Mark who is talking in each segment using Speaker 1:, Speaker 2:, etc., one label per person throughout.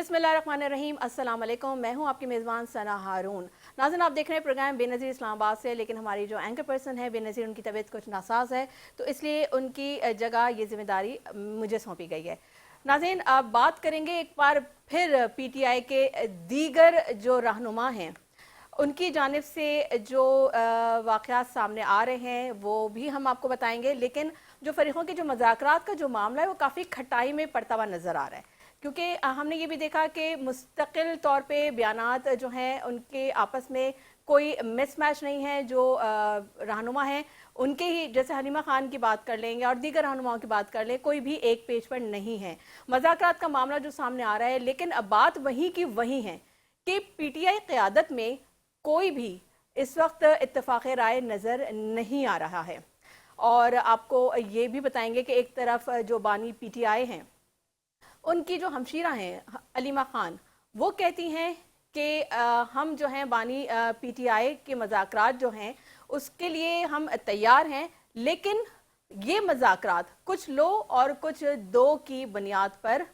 Speaker 1: बिस्मिल्लाहिर्रहमानिर्रहीम, अस्सलाम वालेकुम। मैं हूं आपकी मेज़बान सना हारून। नाज़रीन, आप देख रहे हैं प्रोग्राम बेनज़ीर इस्लामाबाद से, लेकिन हमारी जो एंकर पर्सन है बेनज़ीर, उनकी तबीयत कुछ नासाज है, तो इसलिए उनकी जगह ये जिम्मेदारी मुझे सौंपी गई है। नाज़रीन, आप बात करेंगे एक बार फिर पीटीआई के दीगर जो रहनुमा हैं उनकी जानिब से जो वाक़यात सामने आ रहे हैं वो भी हम आपको बताएंगे, लेकिन जो फरीक़ों के जो मज़ाकरात का जो मामला है वो काफ़ी खटाई में पड़ता हुआ नज़र आ रहा है, क्योंकि हमने ये भी देखा कि मुस्तकिल तौर पे बयानात जो हैं उनके आपस में कोई मिसमैच नहीं है। जो रहनुमा हैं उनके ही, जैसे हलीमा खान की बात कर लेंगे और दीगर रहनुमाओं की बात कर लें, कोई भी एक पेज पर नहीं है। मज़ाकरात का मामला जो सामने आ रहा है, लेकिन अब बात वहीं की वहीं है कि पीटीआई क़यादत में कोई भी इस वक्त इत्तेफाक राय नज़र नहीं आ रहा है। और आपको ये भी बताएंगे कि एक तरफ जो बानी पीटीआई हैं उनकी जो हमशीरा हैं हलीमा खान, वो कहती हैं कि हम जो हैं बानी पीटीआई के मज़ाकरात जो हैं उसके लिए हम तैयार हैं, लेकिन ये मज़ाकरात कुछ लो और कुछ दो की बुनियाद पर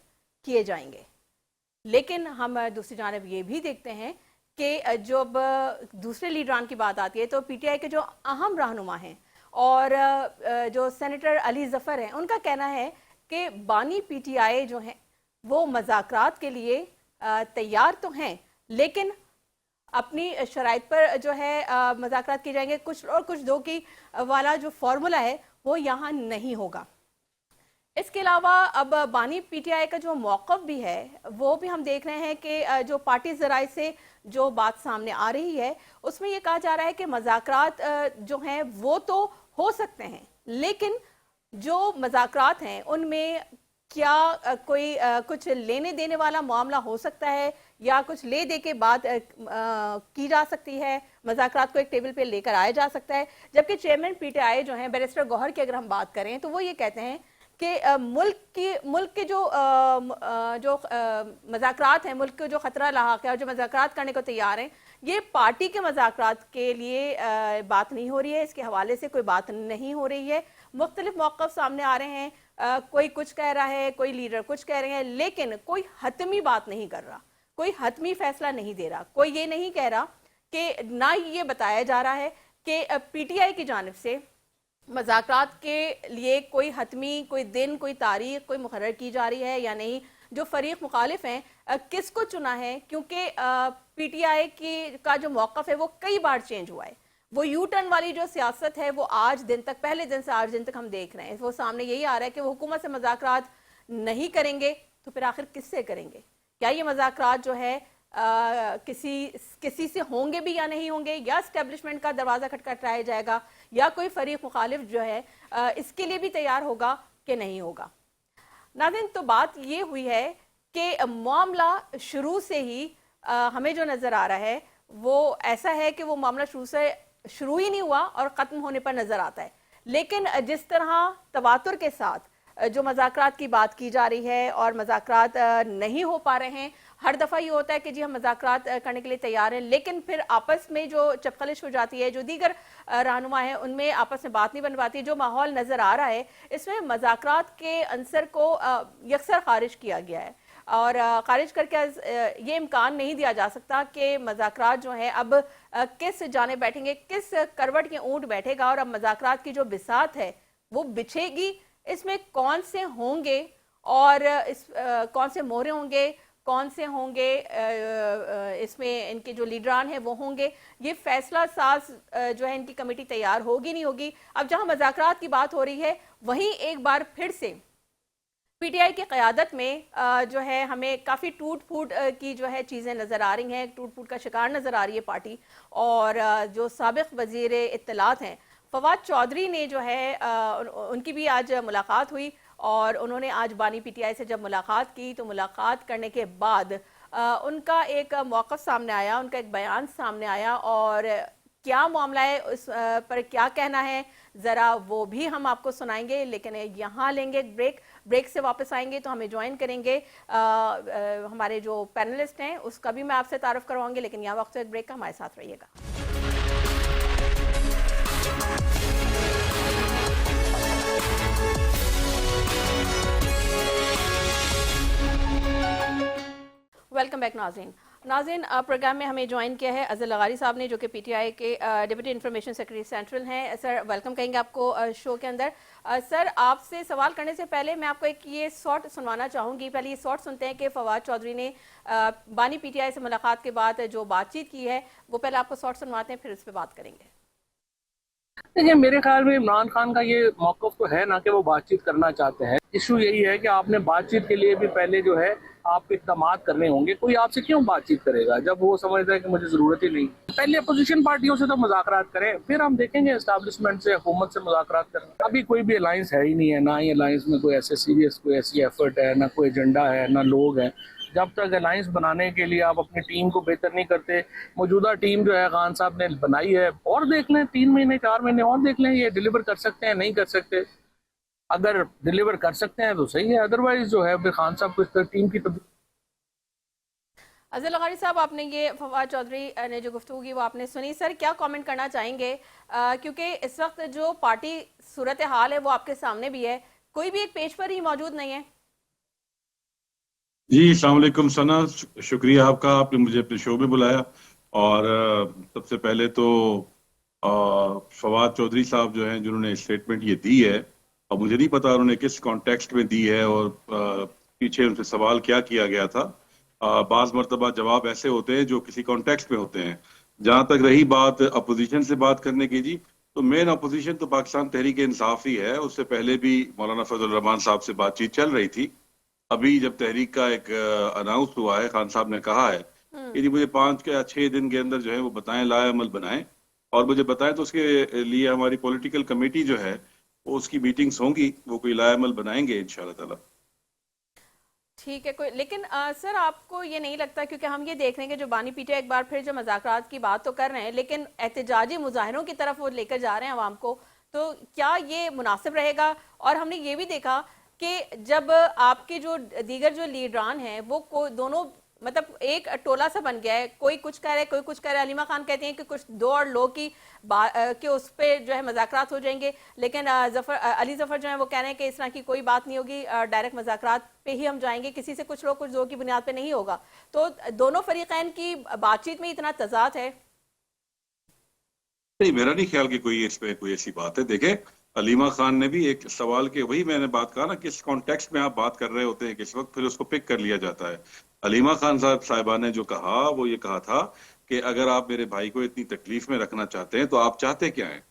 Speaker 1: किए जाएंगे। लेकिन हम दूसरी जानब ये भी देखते हैं कि जब दूसरे लीडरान की बात आती है तो पीटीआई के जो अहम रहनुमा हैं और जो सेनेटर अली ज़फ़र हैं, उनका कहना है कि बानी पीटीआई जो हैं वो मज़ाकरात के लिए तैयार तो हैं, लेकिन अपनी शराइत पर जो है मज़ाकरात किए जाएंगे। कुछ और कुछ दो की वाला जो फार्मूला है वो यहाँ नहीं होगा। इसके अलावा अब बानी पीटीआई का जो मौक़िफ़ भी है वो भी हम देख रहे हैं कि जो पार्टी ज़राए से जो बात सामने आ रही है उसमें ये कहा जा रहा है कि मज़ाकरात जो हैं वो तो हो सकते हैं, लेकिन जो मज़ाकरात हैं उनमें क्या कोई कुछ लेने देने वाला मामला हो सकता है या कुछ ले दे के बात की जा सकती है, मज़ाकरात को एक टेबल पे लेकर आया जा सकता है। जबकि चेयरमैन पीटीआई जो हैं बैरिस्टर गौहर की अगर हम बात करें तो वो ये कहते हैं कि मुल्क के जो मज़ाकरात हैं, मुल्क को जो ख़तरा लाहक है और जो मज़ाकरात करने को तैयार हैं, ये पार्टी के मज़ाकरात के लिए बात नहीं हो रही है, इसके हवाले से कोई बात नहीं हो रही है। मुख्तलिफ मौक़िफ़ सामने आ रहे हैं, कोई कुछ कह रहा है, कोई लीडर कुछ कह रहे हैं, लेकिन कोई हतमी बात नहीं कर रहा, कोई हतमी फैसला नहीं दे रहा। कोई ये नहीं कह रहा कि ना ये बताया जा रहा है कि पीटीआई की जानिब से मज़ाकरात के लिए कोई हतमी, कोई दिन, कोई तारीख कोई मुकर्रर की जा रही है या नहीं। जो फरीक मुखालिफ हैं किसको चुना है, क्योंकि पीटीआई की का जो मौक़िफ़ है वो कई बार चेंज हुआ है। वो यू टर्न वाली जो सियासत है वो आज दिन तक, पहले दिन से आज दिन तक हम देख रहे हैं, वो सामने यही आ रहा है कि वो हुकूमत से मज़ाकरात नहीं करेंगे तो फिर आखिर किससे करेंगे? क्या ये मज़ाकरात जो है किसी से होंगे भी या नहीं होंगे, या एस्टेब्लिशमेंट का दरवाज़ा खटखटाया जाएगा, या कोई फरीक मुखालिफ जो है इसके लिए भी तैयार होगा कि नहीं होगा। नाज़रीन, तो बात ये हुई है कि मामला शुरू से ही हमें जो नज़र आ रहा है वो ऐसा है कि वो मामला शुरू ही नहीं हुआ और ख़त्म होने पर नज़र आता है। लेकिन जिस तरह तवातुर के साथ जो मज़ाकरात की बात की जा रही है और मज़ाकरात नहीं हो पा रहे हैं, हर दफ़ा ये होता है कि जी हम मज़ाकरात करने के लिए तैयार हैं, लेकिन फिर आपस में जो चपखलिश हो जाती है, जो दीगर रहनुमा हैं उनमें आपस में बात नहीं बन पाती। जो माहौल नज़र आ रहा है इसमें मज़ाकरात के अंसर को यकसर खारिज किया गया है और खारिज करके ये इम्कान नहीं दिया जा सकता कि मज़ाकरात जो हैं अब किस जाने बैठेंगे, किस करवट के ऊँट बैठेगा और अब मज़ाकरात की जो बिसात है वो बिछेगी, इसमें कौन से होंगे और कौन से मोहरे होंगे, कौन से होंगे इसमें इनके जो लीडरान हैं वो होंगे, ये फैसला साज जो है इनकी कमेटी तैयार होगी नहीं होगी। अब जहां मज़ाकरात की बात हो रही है वहीं एक बार फिर से पीटीआई की क़यादत में जो है हमें काफ़ी टूट फूट की जो है चीज़ें नज़र आ रही हैं, टूट फूट का शिकार नज़र आ रही है पार्टी। और जो साबिक़ वज़ीर इत्तलात हैं फवाद चौधरी ने जो है उनकी भी आज मुलाकात हुई और उन्होंने आज बानी पीटीआई से जब मुलाकात की तो मुलाकात करने के बाद उनका एक मौक़िफ़ सामने आया, उनका एक बयान सामने आया और क्या मामला है उस पर क्या कहना है ज़रा वो भी हम आपको सुनाएंगे। लेकिन यहाँ लेंगे ब्रेक से वापस आएंगे तो हमें ज्वाइन करेंगे हमारे जो पैनलिस्ट हैं, उसका भी मैं आपसे तारुफ करवाऊंगी। लेकिन यहाँ वक्त एक ब्रेक का, हमारे साथ रहिएगा। वेलकम बैक नाज़रीन। नाज़रीन, प्रोग्राम में हमें ज्वाइन किया है अज़हर लगारी साहब ने, जो कि पीटीआई के डिप्टी इंफॉर्मेशन सेक्रेटरी सेंट्रल हैं। सर, वेलकम कहेंगे आपको शो के अंदर। सर, आपसे सवाल करने से पहले मैं आपको एक ये शॉट सुनवाना चाहूँगी। पहले ये शॉट सुनते हैं कि फवाद चौधरी ने बानी पीटीआई से मुलाकात के बाद जो बातचीत की है, वो पहले आपको शॉट सुनवाते हैं, फिर उस पर बात करेंगे।
Speaker 2: देखिए, मेरे ख्याल में इमरान खान का ये मौक़िफ़ तो है ना कि वो बातचीत करना चाहते हैं। इशू यही है कि आपने बातचीत के लिए भी पहले जो है आप इक़दामात करने होंगे। कोई आपसे क्यों बातचीत करेगा जब वो समझता है कि मुझे ज़रूरत ही नहीं। पहले अपोजिशन पार्टियों से तो मुज़ाकरात करें, फिर हम देखेंगे एस्टैब्लिशमेंट से, हुकूमत से मुज़ाकरात करें। अभी कोई भी अलायंस है ही नहीं है, ना ही अलायंस में कोई ऐसे सीरियस कोई ऐसी एफर्ट है, ना कोई एजेंडा है, ना लोग हैं। जब तक अलायंस बनाने के लिए आप अपनी टीम को बेहतर नहीं करते, मौजूदा टीम जो है खान साहब ने बनाई है, और देख लें 3 महीने 4 महीने और देख लें, ये डिलीवर कर सकते हैं नहीं कर सकते। अगर डिलीवर कर सकते हैं तो सही है, अदरवाइज जो है फिर खान साहब को इस तरह टीम की
Speaker 1: अज़हर लगारी साहब, आपने ये फवाद चौधरी ने जो गुफ्तगू की वो आपने सुनी। सर, क्या कमेंट करना चाहेंगे, क्योंकि इस वक्त जो पार्टी सूरत हाल है वो आपके सामने भी है, कोई भी एक पेज पर ही मौजूद नहीं है।
Speaker 3: जी, अस्सलाम वालेकुम सना, शुक्रिया आपका, आपने मुझे अपने शो में बुलाया। और सबसे पहले तो फवाद चौधरी साहब जो हैं जिन्होंने स्टेटमेंट ये दी है, और मुझे नहीं पता उन्होंने किस कॉन्टेक्स्ट में दी है और पीछे उनसे सवाल क्या किया गया था। बाज़ मरतबा जवाब ऐसे होते हैं जो किसी कॉन्टेक्स्ट में होते हैं। जहाँ तक रही बात अपोजिशन से बात करने की, जी, तो मेन अपोजिशन तो पाकिस्तान तहरीक इंसाफ ही है। उससे पहले भी मौलाना फजल रहमान साहब से बातचीत चल रही थी। अभी जब तहरीक का एक अनाउंस हुआ है, खान साहब ने कहा है कि जी मुझे 5 या 6 दिन के अंदर जो है वो बताएं, लाएअमल बनाएं और मुझे बताएं, तो उसके लिए हमारी पॉलिटिकल कमेटी जो है वो उसकी मीटिंग्स होंगी, वो कोई लाएअमल बनाएंगे इंशाल्लाह ताला।
Speaker 1: ठीक है, कोई लेकिन सर, आपको ये नहीं लगता, क्योंकि हम ये देख रहे हैं कि जो बानी पीटीआई एक बार फिर जो मज़ाकरात की बात तो कर रहे हैं, लेकिन एहतजाजी मुजाहरों की तरफ वो लेकर जा रहे हैं आवाम को, तो क्या ये मुनासिब रहेगा? और हमने ये भी देखा कि जब आपके जो दीगर जो लीडरान हैं वो दोनों मतलब एक टोला सा बन गया है, कोई कुछ कह रहा है, कोई कुछ कह रहा है। अलीमा खान कहते हैं कि कुछ दो और लोग की कि उस पर जो है मज़ाकरात हो जाएंगे, लेकिन अली जफ़र जो है वो कह रहे हैं कि इस तरह की कोई बात नहीं होगी, डायरेक्ट मज़ाकरात पे ही हम जाएंगे, किसी से कुछ लोग कुछ दो की बुनियाद पे नहीं होगा। तो दोनों फरीक़ैन की बातचीत में इतना तज़ाद है?
Speaker 3: नहीं, मेरा नहीं ख्याल कि कोई इस पे कोई ऐसी बात है। देखे, अलीमा खान ने भी एक सवाल के, वही मैंने बात कहा ना, किस कॉन्टेक्स्ट में आप बात कर रहे होते हैं किस वक्त, फिर उसको पिक कर लिया जाता है। अलीमा खान साहिबा ने जो कहा वो ये कहा था कि अगर आप मेरे भाई को इतनी तकलीफ में रखना चाहते हैं तो आप चाहते क्या हैं,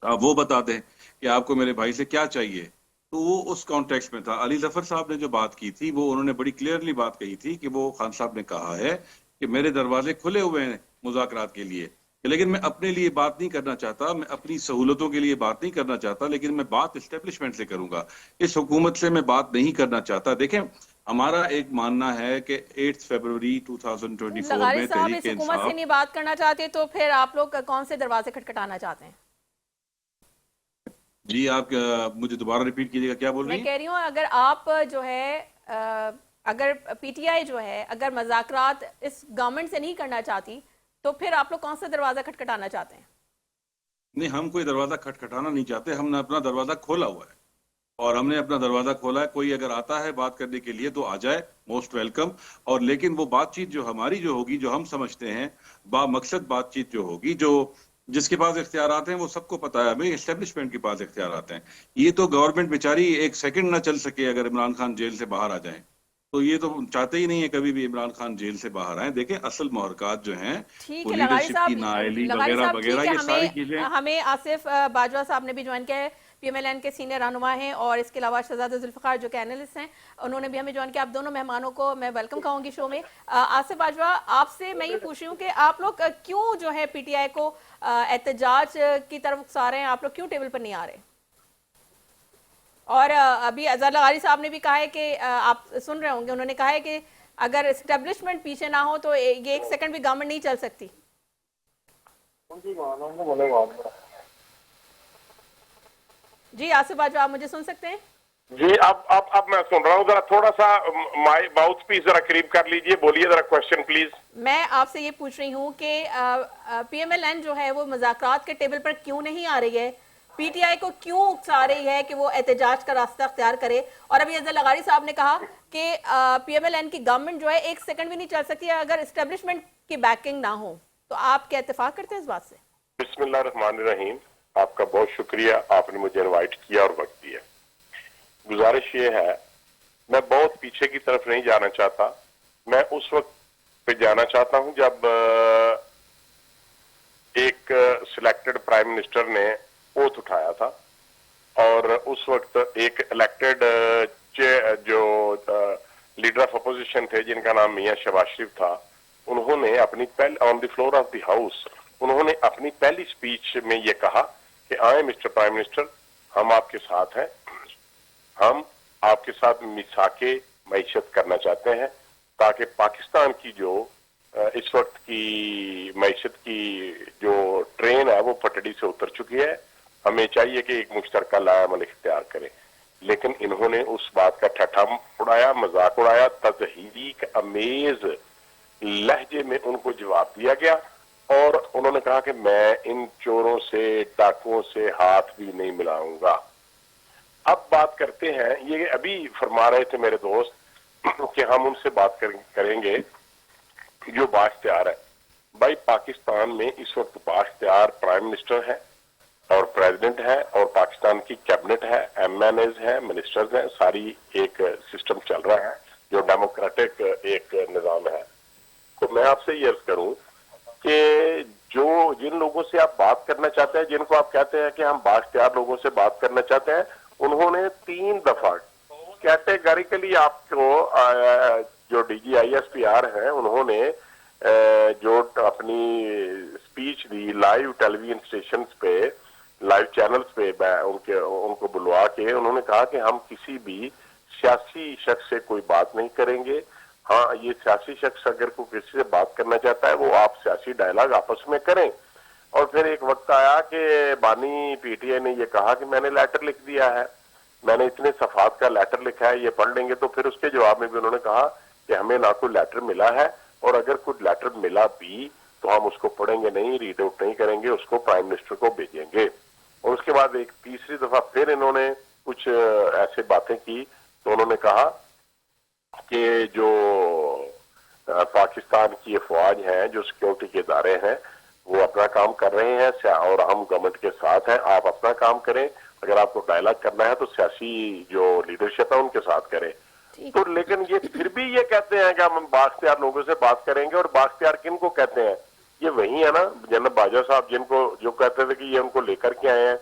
Speaker 3: आप वो बता दें कि आपको मेरे भाई से क्या चाहिए। तो वो उस कॉन्टेक्स्ट में था। अली जफर साहब ने जो बात की थी वो उन्होंने बड़ी क्लियरली बात कही थी कि वो खान साहब ने कहा है कि मेरे दरवाजे खुले हुए हैं मुज़ाकरात के लिए, लेकिन मैं अपने लिए बात नहीं करना चाहता, मैं अपनी सहूलतों के लिए बात नहीं करना चाहता, लेकिन मैं बात एस्टेब्लिशमेंट से करूंगा, इस हुकूमत से मैं बात नहीं करना चाहता। देखें, हमारा एक मानना है कि 8 फरवरी 2024
Speaker 1: लगारी
Speaker 3: में
Speaker 1: साहब,
Speaker 3: तहरीक
Speaker 1: इस हुकूमत से
Speaker 3: इंसाफ।
Speaker 1: नहीं बात करना चाहते तो फिर आप लोग कौन से दरवाजे खटखटाना चाहते हैं?
Speaker 3: जी, आप मुझे दोबारा रिपीट कीजिएगा, क्या बोल रही
Speaker 1: मैं
Speaker 3: हैं?
Speaker 1: कह रही हूँ, अगर आप जो है अगर पीटीआई जो है अगर मज़ाकरात इस गवर्नमेंट से नहीं करना चाहती, तो फिर आप लोग कौन सा दरवाज़ा खटखटाना चाहते हैं?
Speaker 3: नहीं, हम कोई दरवाजा खटखटाना नहीं चाहते, हमने अपना दरवाजा खोला हुआ है और हमने अपना दरवाजा खोला है। कोई अगर आता है बात करने के लिए तो आ जाए, मोस्ट वेलकम। और लेकिन वो बातचीत जो हमारी जो होगी, जो हम समझते हैं बामकसद बातचीत जो होगी, जो जिसके पास इख्तियारात हैं वो सबको पता है, हमें एस्टेब्लिशमेंट के पास इख्तियारात हैं। ये तो गवर्नमेंट बेचारी एक सेकंड ना चल सके अगर इमरान खान जेल से बाहर आ जाए, तो ये तो चाहते ही नहीं है कभी भी इमरान खान जेल से बाहर आए। देखें, असल मुहरकात जो हैं
Speaker 1: ठीक
Speaker 3: वो
Speaker 1: है लगारी
Speaker 3: लीडरशिप
Speaker 1: साहब,
Speaker 3: की नाअहली
Speaker 1: लगारी
Speaker 3: वगैरह
Speaker 1: साहब ठीक
Speaker 3: वगैरह,
Speaker 1: है।
Speaker 3: ये सारी
Speaker 1: हमें
Speaker 3: चीजें।
Speaker 1: हमें आसिफ बाजवा साहब ने भी ज्वाइन किया है, पीएमएलएन के सीनियर रहनुमा हैं, और इसके अलावा शहजाद जुल्फ़िकार जो कि एनालिस्ट हैं, उन्होंने भी हमें ज्वाइन किया। आप दोनों मेहमानों को मैं वेलकम कहूँगी शो में। आसिफ बाजवा, आपसे मैं ये पूछ रही हूँ कि आप लोग क्यों जो है पीटीआई को एहतजाज की तरफ उकसा रहे हैं, आप लोग क्यों टेबल पर नहीं आ रहे? और अभी अज़हर लगारी साहब ने भी कहा है कि आप सुन रहे होंगे, उन्होंने कहा है कि अगर एस्टेब्लिशमेंट पीछे ना हो तो ये एक सेकंड भी गवर्नमेंट नहीं चल सकती। जी आसिफ बाजवा, आप मुझे सुन सकते हैं?
Speaker 4: जी, अब मैं सुन रहा हूँ। जरा थोड़ा सा माउथ पीस जरा करीब कर लीजिए, बोलिए जरा क्वेश्चन प्लीज।
Speaker 1: मैं आपसे ये पूछ रही हूँ कि पीएमएलएन जो है वो मुज़ाकरात के टेबल पर क्यों नहीं आ रही है? पीटीआई को क्यों उकसा रही है कि वो एहतजाज का रास्ता अख्तियार करे। और अभी अजहर लगारी साहब ने कहा कि पीएमएलएन की गवर्नमेंट जो है एक सेकंड भी नहीं चल सकती है अगर एस्टेब्लिशमेंट की बैकिंग ना हो। तो आप क्या इत्तेफाक करते हैं इस बात से?
Speaker 4: बिस्मिल्लाहिर्रहमानिर्रहीम, आपका बहुत शुक्रिया, आपने मुझे इनवाइट किया और वक्त दिया। गुजारिश ये है, मैं बहुत पीछे की तरफ नहीं जाना चाहता, मैं उस वक्त पे जाना चाहता हूं जब एक सिलेक्टेड प्राइम मिनिस्टर ने ओथ उठाया था और उस वक्त एक इलेक्टेड जो लीडर ऑफ अपोजिशन थे जिनका नाम मियां शहबाज शरीफ था, उन्होंने अपनी on the floor of the house उन्होंने अपनी पहली स्पीच में ये कहा कि आए मिस्टर प्राइम मिनिस्टर, हम आपके साथ हैं, हम आपके साथ मिसाके मईशत करना चाहते हैं ताकि पाकिस्तान की जो इस वक्त की मईशत की जो ट्रेन है वो पटड़ी से उतर चुकी है। हमें चाहिए कि एक मुश्तरका लाएमल इख्तियार करें। लेकिन इन्होंने उस बात का ठट्ठा उड़ाया, मजाक उड़ाया, तजहीक अमेज लहजे में उनको जवाब दिया गया और उन्होंने कहा कि मैं इन चोरों से, डाकुओं से हाथ भी नहीं मिलाऊंगा। अब बात करते हैं, ये अभी फरमा रहे थे मेरे दोस्त कि हम उनसे बात करेंगे जो बाख्तियार है। भाई, पाकिस्तान में इस वक्त बाख्तियार प्राइम मिनिस्टर है और प्रेसिडेंट है और पाकिस्तान की कैबिनेट है, एमएनएज है, मिनिस्टर्स हैं, सारी एक सिस्टम चल रहा है जो डेमोक्रेटिक एक निजाम है। तो मैं आपसे ये अर्ज करूं कि जो जिन लोगों से आप बात करना चाहते हैं, जिनको आप कहते हैं कि हम बाख्तियार लोगों से बात करना चाहते हैं, उन्होंने 3 दफा कैटेगरिकली आपको जो डीजीआईएसपीआर हैं उन्होंने जो अपनी speech the live television station पे, लाइव चैनल्स पे उनको बुलवा के उन्होंने कहा कि हम किसी भी सियासी शख्स से कोई बात नहीं करेंगे। हाँ, ये सियासी शख्स अगर कोई किसी से बात करना चाहता है वो आप सियासी डायलॉग आपस में करें। और फिर एक वक्त आया कि बानी पीटीआई ने ये कहा कि मैंने लेटर लिख दिया है, मैंने इतने सफात का लेटर लिखा है, ये पढ़ लेंगे। तो फिर उसके जवाब में भी उन्होंने कहा कि हमें ना कोई लेटर मिला है और अगर कोई लेटर मिला भी तो हम उसको पढ़ेंगे नहीं, रीड आउट नहीं करेंगे, उसको प्राइम मिनिस्टर को भेजेंगे। और उसके बाद एक तीसरी दफा फिर इन्होंने कुछ ऐसे बातें की तो उन्होंने कहा कि जो पाकिस्तान की अफवाज हैं, जो सिक्योरिटी के इदारे हैं, वो अपना काम कर रहे हैं और हम गवर्नमेंट के साथ हैं, आप अपना काम करें। अगर आपको डायलॉग करना है तो सियासी जो लीडरशिप है उनके साथ करें। तो लेकिन ये फिर भी ये कहते हैं कि हम बाख्तियार लोगों से बात करेंगे। और बाख्तियार किन को कहते हैं? ये वही है ना जनरल बाजवा साहब, जिनको जो कहते थे कि ये उनको लेकर के आए हैं।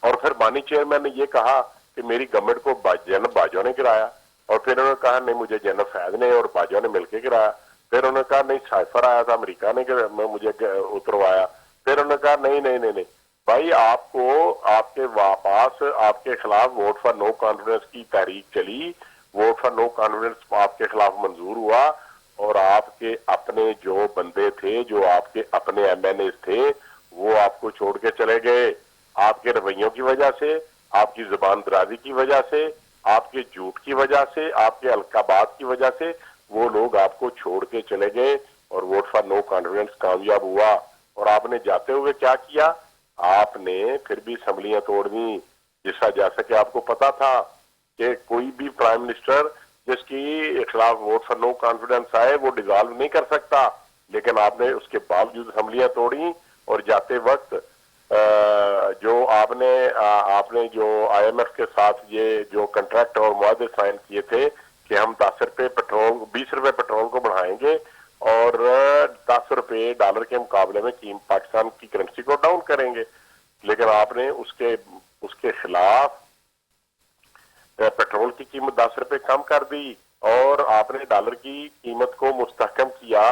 Speaker 4: और फिर बानी चेयरमैन ने ये कहा कि मेरी गवर्नमेंट को जनरल बाजवा ने गिराया और फिर उन्होंने कहा नहीं, मुझे जनरल फैज ने और बाजवा ने मिलकर गिराया। फिर उन्होंने कहा नहीं, साइफर आया था अमेरिका ने मुझे उतरवाया। फिर उन्होंने कहा नहीं नहीं नहीं नहीं भाई, आपको आपके पास आपके खिलाफ वोट फॉर नो कॉन्फिडेंस की तहरीक चली, वोट फॉर नो कॉन्फिडेंस आपके खिलाफ मंजूर हुआ और आपके अपने जो बंदे थे, जो आपके अपने एमएनए थे, वो आपको छोड़ के चले गए। आपके रवैयों की वजह से, आपकी जुबान दराजी की वजह से, आपके झूठ की वजह से, आपके अलकाबात की वजह से वो लोग आपको छोड़ के चले गए और वोट फॉर नो कॉन्फिडेंस कामयाब हुआ। और आपने जाते हुए क्या किया? आपने फिर भी असम्बलियां तोड़ दी। जैसा कि आपको पता था कि कोई भी प्राइम मिनिस्टर जिसकी खिलाफ वोट फॉर नो कॉन्फिडेंस आए वो डिसॉल्व नहीं कर सकता, लेकिन आपने उसके बावजूद असम्बलियां तोड़ी। और जाते वक्त जो आपने जो आईएमएफ के साथ ये जो कॉन्ट्रैक्ट और मुआहदे साइन किए थे कि हम 10 रुपए पेट्रोल, 20 रुपए पेट्रोल को बढ़ाएंगे और 10 रुपए डॉलर के मुकाबले में पाकिस्तान की करेंसी को डाउन करेंगे, लेकिन आपने उसके खिलाफ पेट्रोल की कीमत 10 रुपए कम कर दी और आपने डॉलर की कीमत को मुस्तहकम किया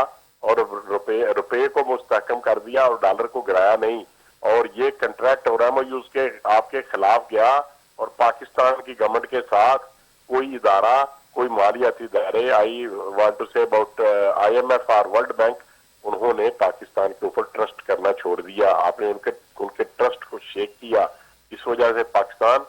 Speaker 4: और रुपए को मुस्तहकम कर दिया और डॉलर को गिराया नहीं। और ये कॉन्ट्रैक्ट और एमओयू के आपके खिलाफ गया और पाकिस्तान की गवर्नमेंट के साथ कोई इदारा, कोई मालियाती इदारे, I want to say about IMF और वर्ल्ड बैंक, उन्होंने पाकिस्तान के ऊपर ट्रस्ट करना छोड़ दिया। आपने उनके ट्रस्ट को शेक किया, इस वजह से पाकिस्तान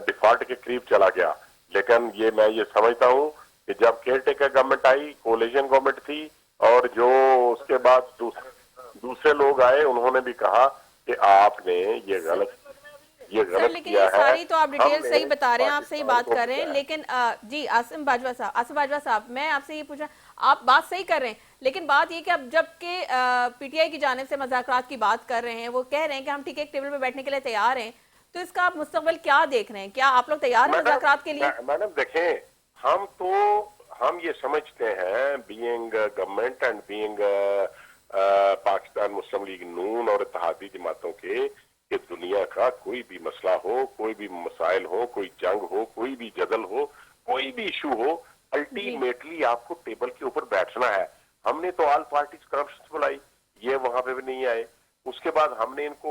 Speaker 4: डिफॉल्ट के करीब चला गया। लेकिन मैं ये समझता हूँ कि जब केयरटेकर गवर्नमेंट आई, कोलिशन गवर्नमेंट थी, और जो उसके बाद दूसरे लोग आए, उन्होंने भी कहा कि आपने ये गलत ये
Speaker 1: सर
Speaker 4: गलत
Speaker 1: लेकिन
Speaker 4: किया
Speaker 1: ये
Speaker 4: है।
Speaker 1: सारी तो आप डिटेल
Speaker 4: हमने
Speaker 1: सही बता रहे हैं, आप सही
Speaker 4: पाकिस्तान
Speaker 1: बात
Speaker 4: को
Speaker 1: कर रहे हैं,
Speaker 4: किया है।
Speaker 1: लेकिन जी आसिम बाजवा साहब मैं आपसे ये पूछा, आप बात सही कर रहे हैं, लेकिन बात ये कि अब जबकि पीटीआई की जानिब से मुज़ाकरात की बात कर रहे हैं, वो कह रहे हैं कि हम ठीक है एक टेबल पे बैठने के लिए तैयार हैं, तो इसका आप मुस्तकबिल क्या देख रहे हैं? क्या आप लोग तैयार हैं मुज़ाकरात के लिए?
Speaker 4: मैडम देखें, हम ये समझते हैं, being government and being Pakistan Muslim League Noon और इत्तेहादी जमातों के, कि दुनिया का कोई भी मसला हो, कोई भी मसाइल हो, कोई जंग हो, कोई भी जदल हो, कोई भी इशू हो, अल्टीमेटली आपको टेबल के ऊपर बैठना है। हमने तो ऑल पार्टीज करप्शन बुलाई, ये वहां पे भी नहीं आए। उसके बाद हमने इनको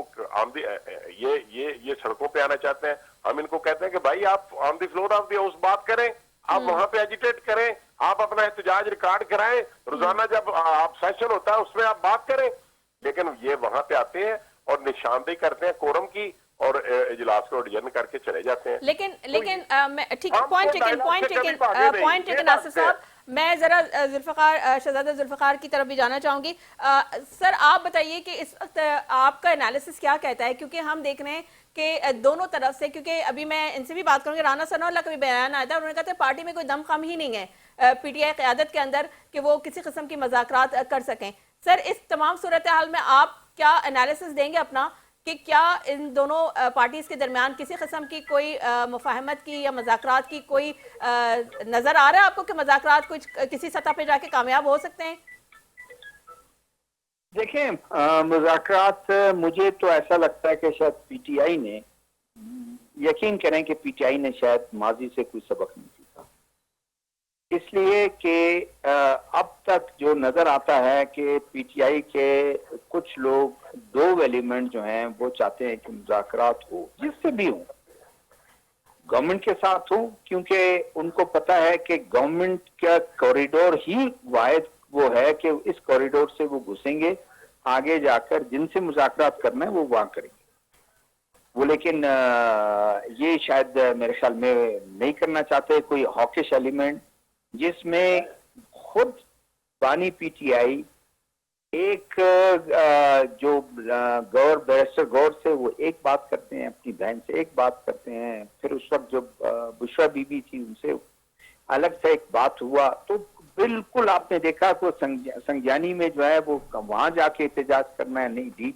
Speaker 4: ये सड़कों पे आना चाहते हैं, हम इनको कहते हैं कि भाई आप on the floor of the house बात करें, आप वहां पे एजिटेट करें, आप अपना एहतजाज रिकॉर्ड कराएं, रोजाना जब आप सेशन होता है उसमें आप बात करें। लेकिन ये वहां पे आते हैं और निशानदेही करते हैं कोरम की, और इजलास को एडजर्न करके चले जाते हैं।
Speaker 1: लेकिन मैं ठीक
Speaker 4: हम
Speaker 1: पॉइंट
Speaker 4: तो
Speaker 1: टेकन
Speaker 4: dialogue से कभी भागे नहीं,
Speaker 1: पॉइंट
Speaker 4: ये
Speaker 1: टेकन
Speaker 4: बात
Speaker 1: आसिफ
Speaker 4: है।
Speaker 1: साहब, मैं जरा शहजादा जुल्फकार की तरफ भी जाना चाहूंगी। सर आप बताइए कि इस वक्त आपका एनालिसिस क्या कहता है, क्योंकि हम देख रहे हैं कि दोनों तरफ से, क्योंकि अभी मैं इनसे भी बात करूंगी, राना सनाउल्लाह का भी बयान आया था, उन्होंने कहा था पार्टी में कोई दमखम ही नहीं है पीटीआई क़यादत के अंदर कि वो किसी किस्म की मुज़ाकरात कर सकें। सर इस तमाम सूरत हाल में आप क्या एनालिसिस देंगे अपना, कि क्या इन दोनों पार्टीज के दरमियान किसी किस्म की कोई मुफाहमत की या मज़ाकरात की कोई नजर आ रहा है आपको कि मज़ाकरात कुछ किसी सतह पे जाके कामयाब हो सकते हैं?
Speaker 5: देखें, मुज़ाकरात, मुझे तो ऐसा लगता है कि शायद पीटीआई ने, यकीन करें कि पीटीआई ने शायद माजी से कोई सबक नहीं सीखा, इसलिए कि अब तक जो नजर आता है कि पीटीआई के कुछ लोग, दो एलिमेंट जो हैं, वो चाहते हैं कि मुज़ाकरात हो, जिससे भी हो, गवर्नमेंट के साथ हो, क्योंकि उनको पता है कि गवर्नमेंट का कॉरिडोर ही वाहिद वो है कि इस कॉरिडोर से वो घुसेंगे, आगे जाकर जिनसे मुज़ाकरात करना है वो वहां करेंगे वो। लेकिन ये शायद मेरे ख्याल में नहीं करना चाहते कोई हॉकिश एलिमेंट, जिसमें खुद बानी पीटीआई एक जो बैरिस्टर गौर से वो एक बात करते हैं, अपनी बहन से एक बात करते हैं, फिर उस वक्त जो बुशरा बीबी थी उनसे अलग से एक बात हुआ, तो बिल्कुल आपने देखा कि संज्ञानी में जो है वो वहां जाके एहतजाज करना है, नहीं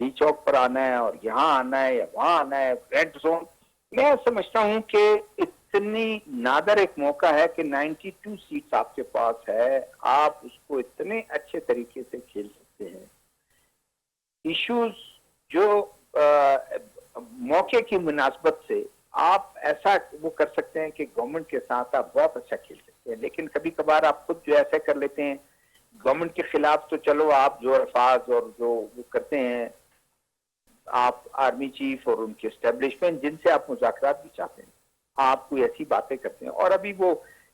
Speaker 5: डी चौक पर आना है और यहाँ आना है या वहां आना है, रेड जोन। मैं समझता हूँ कि इतनी नादर एक मौका है कि 92 सीट्स आपके पास है, आप उसको इतने अच्छे तरीके से खेल सकते हैं। इश्यूज जो मौके की मुनासबत से आप ऐसा वो कर सकते हैं कि गवर्नमेंट के साथ आप बहुत अच्छा खेल सकते हैं, लेकिन कभी कभार आप खुद जो ऐसे कर लेते हैं गवर्नमेंट के खिलाफ, तो चलो आप जो अल्फाज और जो वो करते हैं, आप आर्मी चीफ और उनके एस्टेब्लिशमेंट जिनसे आप मुज़ाकरात भी चाहते हैं, आप कोई ऐसी बातें करते हैं। और अभी वो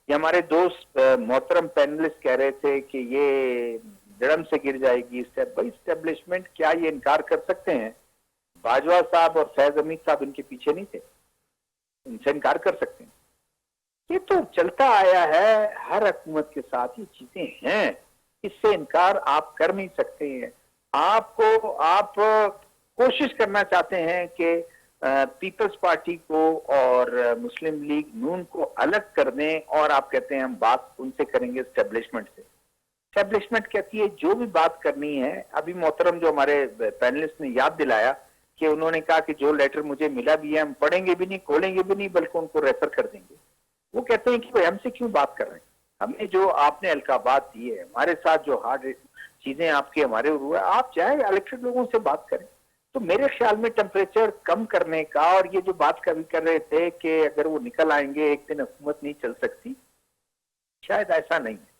Speaker 5: ये हमारे दोस्त मोहतरम पैनलिस्ट कह रहे थे कि ये धड़म से गिर जाएगी एस्टेब्लिशमेंट, क्या ये इनकार कर सकते हैं? बाजवा साहब और फैज अमीद साहब इनके पीछे नहीं थे, इनसे इनकार कर सकते हैं? ये तो चलता आया है, हर हुकूमत के साथ ये चीजें हैं, इससे इनकार आप कर नहीं सकते हैं। आप कोशिश करना चाहते हैं कि पीपल्स पार्टी को और मुस्लिम लीग नून को अलग कर दें, और आप कहते हैं हम बात उनसे करेंगे एस्टेब्लिशमेंट से। एस्टेब्लिशमेंट कहती है जो भी बात करनी है, अभी मोहतरम जो हमारे पैनलिस्ट ने याद दिलाया कि उन्होंने कहा कि जो लेटर मुझे मिला भी है हम पढ़ेंगे भी नहीं, खोलेंगे भी नहीं, बल्कि उनको रेफर कर देंगे। वो कहते हैं कि भाई हमसे क्यों बात कर रहे हैं, हमने जो आपने अलकाबात दी है, हमारे साथ जो हार्ड चीजें आपके हमारे हुआ, आप चाहे इलेक्टेड लोगों से बात करें। तो मेरे ख्याल में टेम्परेचर कम करने का, और ये जो बात कभी कर रहे थे कि अगर वो निकल आएंगे एक दिन हुकूमत नहीं चल सकती, शायद ऐसा नहीं है।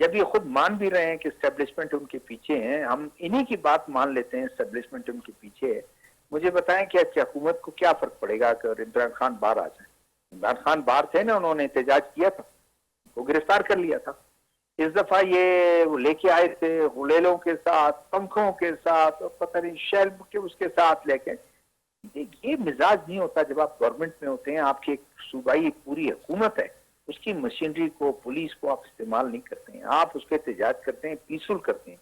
Speaker 5: जब ये खुद मान भी रहे हैं कि एस्टेब्लिशमेंट उनके पीछे हैं, हम इन्हीं की बात मान लेते हैं एस्टेब्लिशमेंट उनके पीछे है। मुझे बताएं कि अच्छा हुकूमत को क्या फर्क पड़ेगा अगर इमरान खान बाहर आ जाए? इमरान खान बाहर थे ना, उन्होंने एहतजाज किया था, वो गिरफ्तार कर लिया था। इस दफा ये लेके आए थे हुलेलों के साथ, पंखों के साथ, और पता नहीं शेल्फ के उसके साथ लेके। ये मिजाज नहीं होता जब आप गवर्नमेंट में होते हैं, आपकी एक सूबाई एक पूरी हुकूमत है, उसकी मशीनरी को, पुलिस को आप इस्तेमाल नहीं करते हैं, आप उसके एहतजाज करते हैं, पीसफुल करते हैं।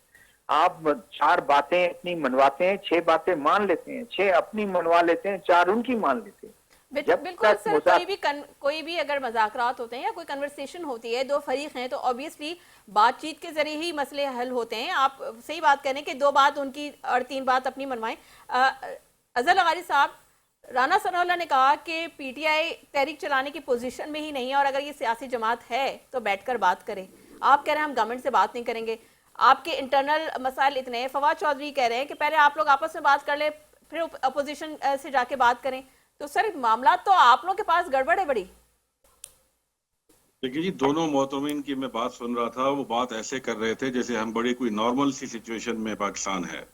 Speaker 5: आप 4 बातें अपनी मनवाते हैं, 6 बातें मान लेते हैं, 6 अपनी मनवा लेते हैं, 4 उनकी मान लेते हैं। जब
Speaker 1: बिल्कुल
Speaker 5: तक
Speaker 1: सर,
Speaker 5: मुज़ाक-
Speaker 1: कोई भी अगर मज़ाकरात होते हैं या कोई कन्वर्सेशन होती है, दो फरीक हैं, तो ऑब्वियसली बातचीत के जरिए ही मसले हल होते हैं। आप सही बात करें कि 2 बात उनकी और 3 बात अपनी मनवाएं। अजहर लगारी साहब, राना सनाउल्लाह ने कहा कि पीटीआई तहरीक चलाने की पोजीशन में ही नहीं है, और अगर ये सियासी जमात है तो बैठकर बात करें। आप कह रहे हैं हम गवर्नमेंट से बात नहीं करेंगे, आपके इंटरनल मसाइल इतने हैं। फवाद चौधरी कह रहे हैं कि पहले आप लोग आपस में बात कर ले, फिर अपोजिशन से जाके बात करें। तो सर मामला तो आप लोगों के पास गड़बड़ है बड़ी।
Speaker 3: देखिए जी, दोनों मोहतरमीन की मैं बात सुन रहा था, वो बात ऐसे कर रहे थे जैसे हम बड़ी कोई नॉर्मल सी सिचुएशन में पाकिस्तान है।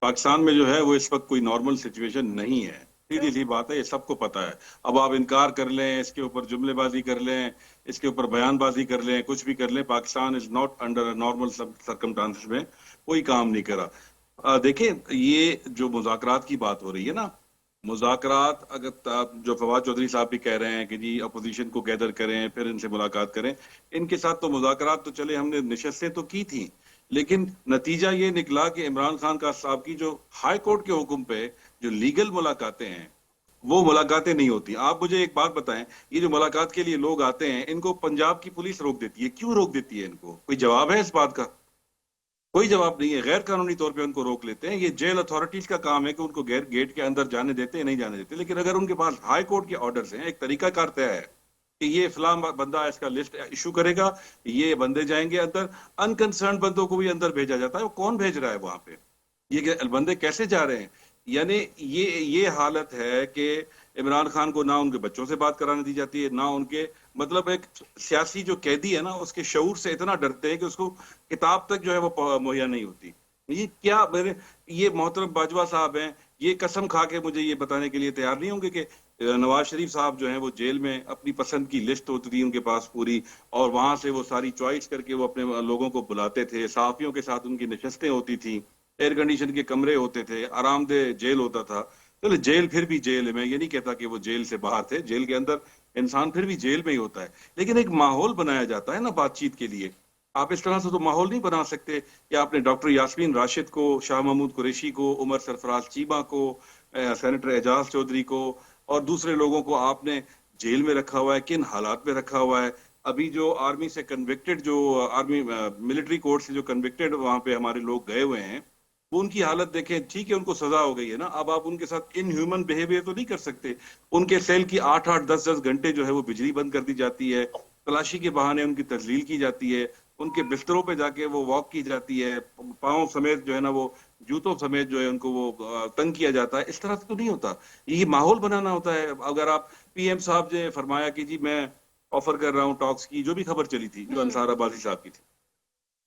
Speaker 3: पाकिस्तान में जो है वो इस वक्त कोई नॉर्मल सिचुएशन नहीं है, सीधी सी बात है, ये सबको पता है। अब आप इनकार कर लें, इसके ऊपर जुमलेबाजी कर लें, इसके ऊपर बयानबाजी कर लें, कुछ भी कर लें, Pakistan is not under normal circumstances में कोई काम नहीं करा। देखिए, ये जो मुज़ाकरात की बात हो रही है ना, मुज़ाकरात, अगर जो फवाद चौधरी साहब भी कह रहे हैं कि जी अपोजिशन को गैदर करें, फिर इनसे मुलाकात करें, इनके साथ तो मुज़ाकरात तो चले, हमने नशस्तें तो की थी, लेकिन नतीजा ये निकला कि इमरान खान का साहब की जो हाई कोर्ट के हुक्म पे जो लीगल मुलाकातें हैं, वो मुलाकातें नहीं होती। आप मुझे एक बात बताएं, ये जो मुलाकात के लिए लोग आते हैं, इनको पंजाब की पुलिस रोक देती है, क्यों रोक देती है? इनको कोई जवाब है इस बात का? कोई जवाब नहीं है। गैर कानूनी तौर पे उनको रोक लेते हैं। ये जेल अथॉरिटीज का काम है कि उनको गेट के अंदर जाने देते हैं, नहीं जाने देते। लेकिन अगर उनके पास हाई कोर्ट के ऑर्डर्स हैं, एक तरीकाकार तय है कि ये फलां बंदा इसका लिस्ट इशू करेगा, ये बंदे जाएंगे अंदर, अनकंसर्न बंदों को भी अंदर भेजा जाता है। वो कौन भेज रहा है वहां पे? ये बंदे कैसे जा रहे हैं? यानी ये हालत है कि इमरान खान को ना उनके बच्चों से बात कराने दी जाती है, ना उनके, मतलब एक सियासी जो कैदी है ना, उसके शऊर से इतना डरते हैं कि उसको किताब तक जो है वो मुहैया नहीं होती। ये क्या मेरे, ये मोहतरम बाजवा साहब हैं, ये कसम खा के मुझे ये बताने के लिए तैयार नहीं होंगे कि नवाज शरीफ साहब जो हैं वो जेल में अपनी पसंद की लिस्ट होती थी उनके पास पूरी, और वहां से वो सारी चॉइस करके वो अपने लोगों को बुलाते थे, सहाफियों के साथ उनकी नशस्तें होती थी, एयर कंडीशन के कमरे होते थे, आरामदेह जेल होता था। चलो जेल फिर भी जेल है, मैं ये नहीं कहता कि वो जेल से बाहर थे, जेल के अंदर इंसान फिर भी जेल में ही होता है, लेकिन एक माहौल बनाया जाता है ना बातचीत के लिए। आप इस तरह से तो माहौल नहीं बना सकते कि आपने डॉक्टर यास्मीन राशिद को, शाह महमूद कुरैशी को, उमर सरफराज चीमा को, सेनेटर एजाज चौधरी को और दूसरे लोगों को आपने जेल में रखा हुआ है। किन हालात में रखा हुआ है? अभी जो आर्मी से कन्विक्टेड, जो आर्मी मिलिट्री कोर्ट से जो कन्विक्टेड वहां पे हमारे लोग गए हुए हैं, वो उनकी हालत देखें। ठीक है, उनको सजा हो गई है ना, अब आप उनके साथ इनह्यूमन बिहेवियर तो नहीं कर सकते। उनके सेल की 8-8 10-10 घंटे जो है वो बिजली बंद कर दी जाती है, तलाशी के बहाने उनकी तजलील की जाती है, उनके बिस्तरों पे जाके वो वॉक की जाती है, पाँव समेत जो है ना, वो जूतों समेत जो है उनको वो तंग किया जाता है। इस तरह से तो नहीं होता, यही माहौल बनाना होता है। अगर आप पीएम साहब ने फरमाया कि जी मैं ऑफर कर रहा हूँ टॉक्स की, जो भी खबर चली थी जो अंसार अब्बासी साहब की थी,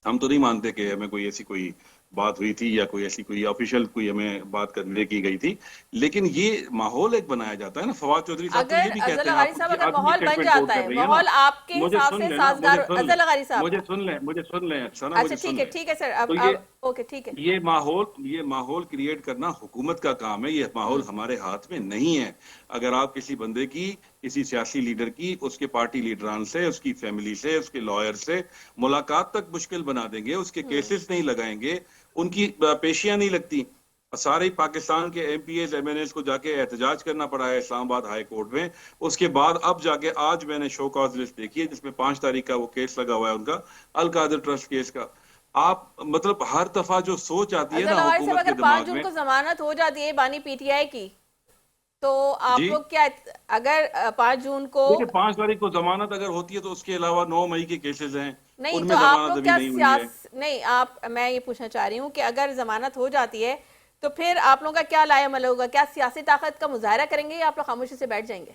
Speaker 3: हम तो नहीं मानते कि हमें कोई ऐसी कोई बात हुई थी या कोई ऐसी कोई ऑफिशियल कोई हमें बात करने की गई थी, लेकिन ये माहौल एक बनाया जाता है ना। फवाद चौधरी साहब तो ये भी कहते हैं,
Speaker 1: साहब, अगर माहौल बन जाता है, माहौल आपके हिसाब से साजगार, अजहर लगारी साहब
Speaker 3: मुझे सुन लें सना,
Speaker 1: अच्छा ठीक है सर, अब ओके ठीक है।
Speaker 3: ये माहौल क्रिएट करना हुकूमत का काम है, ये माहौल हमारे हाथ में नहीं है। अगर आप किसी बंदे की, किसी सियासी लीडर की, उसके पार्टी लीडरान से, उसकी फैमिली से, उसके लॉयर से मुलाकात तक मुश्किल बना देंगे, उसके केसेस नहीं लगाएंगे, उनकी पेशियां नहीं लगती, सारे पाकिस्तान के एमपीएस एमएनएस को जाके एहतजाज करना पड़ा है इस्लामाबाद हाई कोर्ट में। उसके बाद अब जाके आज मैंने शो कॉज लिस्ट देखी है जिसमें 5 तारीख का वो केस लगा हुआ है उनका, अल कादिर ट्रस्ट केस का। आप मतलब हर दफा जो सोच आती है ना हुकूमत के दिमाग में,
Speaker 1: 5 जून को जमानत हो जाती है बानी पीटीआई की, तो आप लोग क्या, अगर 5 जून को,
Speaker 3: 5 तारीख को जमानत अगर होती है तो उसके अलावा 9 मई के केसेस हैं,
Speaker 1: नहीं
Speaker 3: उनमें
Speaker 1: तो आप
Speaker 3: जमानत
Speaker 1: लोग
Speaker 3: अभी
Speaker 1: क्या
Speaker 3: नहीं हुई है।
Speaker 1: नहीं, आप, मैं ये पूछना चाह रही हूँ कि अगर जमानत हो जाती है तो फिर आप लोगों का क्या लाएमल होगा? क्या सियासी ताकत का मुजाहरा करेंगे या आप लोग खामोशी से बैठ जाएंगे?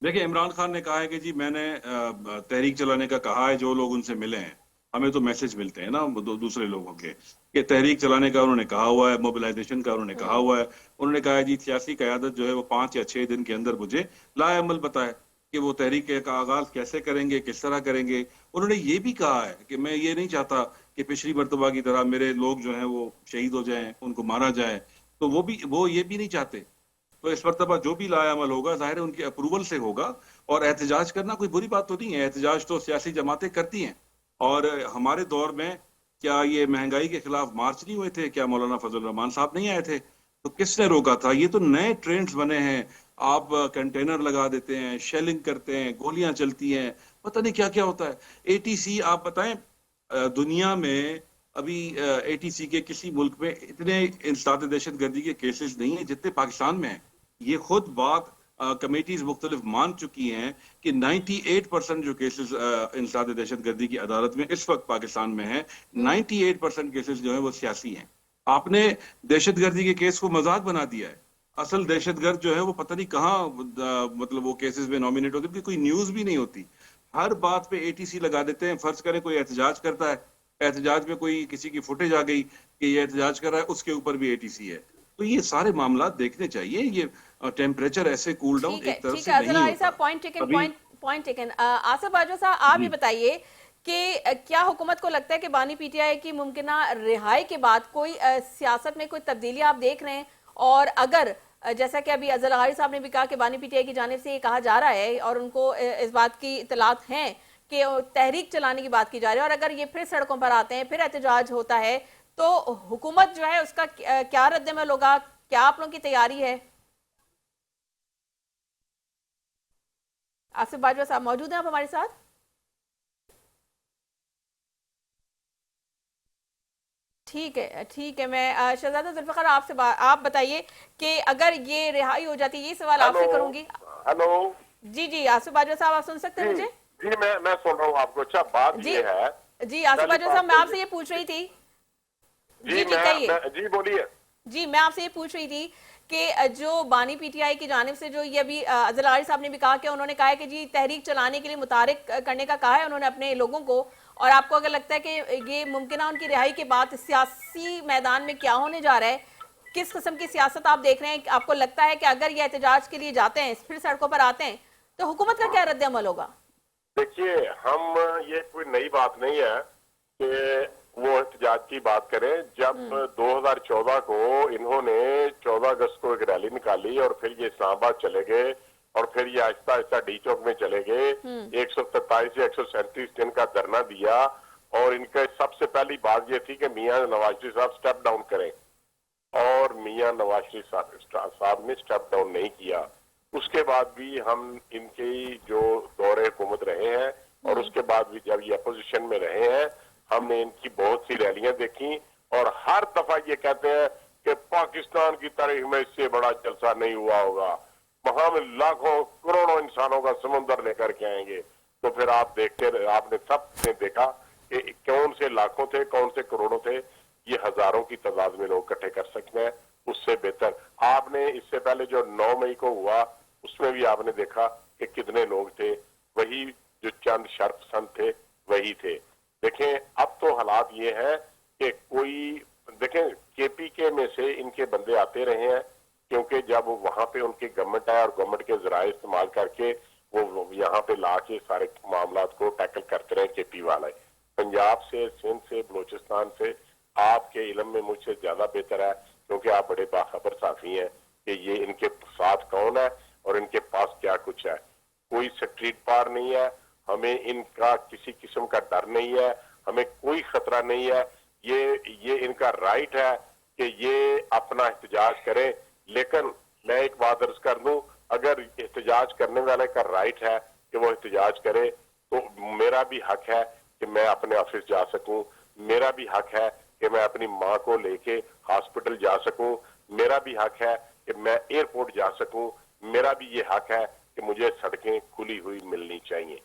Speaker 3: देखिए, इमरान खान ने कहा है कि जी मैंने तहरीक चलाने का कहा है, जो लोग उनसे मिले हैं, हमें तो मैसेज मिलते हैं ना दूसरे लोगों के, कि तहरीक चलाने का उन्होंने कहा हुआ है, मोबिलाइजेशन का उन्होंने कहा हुआ है। उन्होंने कहा है जी सियासी क़यादत जो है वो 5 या 6 दिन के अंदर मुझे लाएमल बताए कि वो तहरीक का आगाज कैसे करेंगे, किस तरह करेंगे। उन्होंने ये भी कहा है कि मैं ये नहीं चाहता कि पिछली मरतबा की तरह मेरे लोग जो हैं वो शहीद हो जाएं, उनको मारा जाए, तो वो ये भी नहीं चाहते। तो इस मरतबा जो भी लाएमल होगा जाहिर है उनकी अप्रूवल से होगा, और एहतजाज करना कोई बुरी बात तो नहीं है, एहतजाज तो सियासी जमातें करती हैं। और हमारे दौर में क्या ये महंगाई के खिलाफ मार्च नहीं हुए थे? क्या मौलाना फजल रहमान साहब नहीं आए थे? तो किसने रोका था? ये तो नए ट्रेंड्स बने हैं। आप कंटेनर लगा देते हैं, शेलिंग करते हैं, गोलियां चलती हैं, पता नहीं क्या क्या होता है। एटीसी आप बताएं, दुनिया में अभी एटीसी के किसी मुल्क में इतने इंसदाद दहशतगर्दी के केसेस नहीं है जितने पाकिस्तान में हैं। ये खुद बात कमेटीज मुख्तलिफ मान चुकी हैं कि 98% जो केसेस इंसदाद दहशतगर्दी की अदालत में इस वक्त पाकिस्तान में है, 98% केसेस जो है वो सियासी हैं। आपने दहशतगर्दी के केस को मजाक बना दिया है। असल दहशतगर्द जो है वो पता नहीं कहाँ मतलब वो केसेस में नॉमिनेट होते हैं, कोई न्यूज भी नहीं होती। हर बात पे एटीसी लगा देते हैं। फर्ज करें कोई एहतजाज करता है, एहतजाज में कोई किसी की फुटेज आ गई कि ये एहतजाज कर रहा है, उसके ऊपर भी एटीसी है। तो ये सारे मामला देखने चाहिए। ये टेम्परेचर ऐसे कूल डाउन एक तरफ
Speaker 1: ठीक
Speaker 3: से
Speaker 1: है
Speaker 3: नहीं
Speaker 1: अजहर अली
Speaker 3: होता।
Speaker 1: साहब, पॉइंट टेकन,
Speaker 3: अभी
Speaker 1: पॉइंट टेकन। आसिफ बाजवा साहब, आप ये बताइए कि क्या हुकूमत को लगता है कि बानी पीटीआई की मुमकिन रिहाई के बाद कोई सियासत में कोई तब्दीली आप देख रहे हैं? और अगर जैसा कि अभी अजहर अली साहब ने भी कहा कि बानी पीटीआई की जानिब से ये कहा जा रहा है और उनको इस बात की इतलात हैं कि तहरीक चलाने की बात की जा रही है, और अगर ये फिर सड़कों पर आते हैं, फिर एहतजाज होता है, तो हुकूमत जो है उसका क्या रद्दमल होगा? क्या आप लोगों की तैयारी है? आसिफ बाजवा साहब मौजूद हैं आप हमारे साथ? ठीक है। मैं शहजादा जुल्फिकार आपसे आप बताइए कि अगर ये रिहाई हो जाती है, ये सवाल
Speaker 4: हेलो
Speaker 1: आपसे करूंगी।
Speaker 4: हेलो।
Speaker 1: जी आसिफ बाजवा साहब, आप सुन सकते हैं
Speaker 4: जी
Speaker 1: मुझे?
Speaker 4: जी, मैं सुन रहा हूँ आपको। अच्छा, बात
Speaker 1: जी
Speaker 4: ये है।
Speaker 1: जी आसिफ बाजवा साहब, मैं आपसे ये पूछ रही थी।
Speaker 4: जी
Speaker 1: कहिए।
Speaker 4: जी बोलिए।
Speaker 1: जी, मैं आपसे ये पूछ रही थी कि जो बानी पीटीआई की जानिब से जो ये अभी अजहर अली साहब ने भी कहा कि उन्होंने कहा है कि जी तहरीक चलाने के लिए मुतारिक करने का कहा है उन्होंने अपने लोगों को, और आपको अगर लगता है कि ये मुमकिन उनकी रिहाई के बाद सियासी मैदान में क्या होने जा रहा है, किस किस्म की सियासत आप देख रहे हैं? आपको लगता है कि अगर ये एहतजाज के लिए जाते हैं, फिर सड़कों पर आते हैं, तो हुकूमत का क्या रद्द अमल होगा?
Speaker 4: देखिए, हम ये कोई नई बात नहीं है कि वो एहतजाज की बात करें। जब 2014 को इन्होंने 14 अगस्त को एक रैली निकाली और फिर ये इस्लामाबाद चले गए और फिर ये आहिस्ता आहिस्ता डी चौक में चले गए, 127 या 137 दिन का धरना दिया, और इनका सबसे पहली बात ये थी कि मियां नवाज शरीफ साहब स्टेप डाउन करें, और मियां नवाज शरीफ साहब ने स्टेप डाउन नहीं किया। उसके बाद भी हम इनके जो दौरे हुकूमत रहे हैं और उसके बाद भी जब ये अपोजिशन में रहे हैं, हमने इनकी बहुत सी रैलियां देखी और हर दफा ये कहते हैं कि पाकिस्तान की तारीख में इससे बड़ा जलसा नहीं हुआ होगा, वहां में लाखों करोड़ों इंसानों का समुंदर लेकर के आएंगे। तो फिर आप देखते, आपने सबने देखा कि कौन से लाखों थे, कौन से करोड़ों थे। ये हजारों की तादाद में लोग इकट्ठे कर सकते हैं। उससे बेहतर आपने इससे पहले जो 9 मई को हुआ उसमें भी आपने देखा कि कितने लोग थे, वही जो चंद शर्पसंद थे वही थे। देखें, अब तो हालात ये है कि कोई, देखें, केपीके में से इनके बंदे आते रहे हैं, क्योंकि जब वहां पे उनकी गवर्नमेंट है और गवर्नमेंट के जराए इस्तेमाल करके वो यहाँ पे ला के सारे मामला को टैकल करते रहे केपी वाले। पंजाब से, सिंध से, बलोचिस्तान से, आपके इल्म में मुझसे ज्यादा बेहतर है क्योंकि आप बड़े बाखबर साथी हैं कि ये इनके साथ कौन है और इनके पास क्या कुछ है। कोई स्ट्रीट पार नहीं है, हमें इनका किसी किस्म का डर नहीं है, हमें कोई खतरा नहीं है। ये इनका राइट है कि ये अपना एहतजाज करें, लेकिन मैं एक बात अर्ज कर दूं, अगर एहतजाज करने वाले का राइट है कि वो एहतजाज करे, तो मेरा भी हक है कि मैं अपने ऑफिस जा सकूं, मेरा भी हक है कि मैं अपनी माँ को लेके हॉस्पिटल जा सकूं, मेरा भी हक है कि मैं एयरपोर्ट जा सकूं, मेरा भी ये हक है कि मुझे सड़कें खुली हुई मिलनी चाहिए।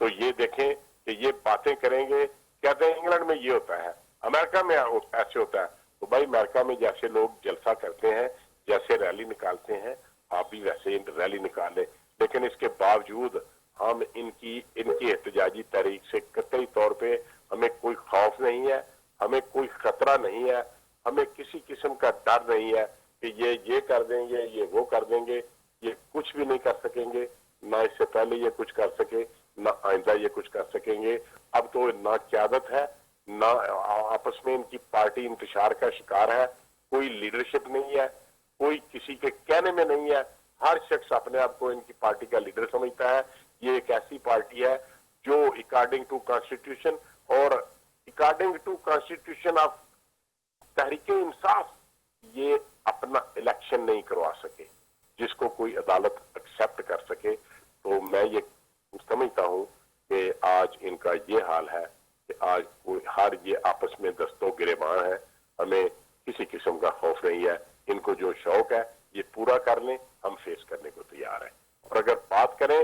Speaker 4: तो ये देखें कि ये बातें करेंगे, कहते हैं इंग्लैंड में ये होता है, अमेरिका में ऐसे होता है। तो भाई, अमेरिका में जैसे लोग जलसा करते हैं, जैसे रैली निकालते हैं, आप भी वैसे रैली निकालें। लेकिन इसके बावजूद हम इनकी एहतजाजी तहरीक से कतई तौर पे हमें कोई खौफ नहीं है, हमें कोई खतरा नहीं है, हमें किसी किस्म का डर नहीं है कि ये कर देंगे, ये वो कर देंगे। ये कुछ भी नहीं कर सकेंगे, ना इससे पहले ये कुछ कर सके, ना आइंदा ये कुछ कर सकेंगे। अब तो ना क़यादत है, ना आपस में इनकी पार्टी इंतशार का शिकार है, कोई लीडरशिप नहीं है, कोई किसी के कहने में नहीं है। हर शख्स अपने आप को इनकी पार्टी का लीडर समझता है। ये एक ऐसी पार्टी है जो अकॉर्डिंग टू कॉन्स्टिट्यूशन और according to constitution of Tehreeke Insaf ये अपना इलेक्शन नहीं करवा सके, जिसको कोई अदालत एक्सेप्ट कर सके। तो मैं ये समझता हूँ कि आज इनका ये हाल है कि आज कोई हर ये आपस में दस्तों गिरेबान है। हमें किसी किस्म का खौफ नहीं है। इनको जो शौक है ये पूरा कर लें, हम फेस करने को तैयार हैं। और अगर बात करें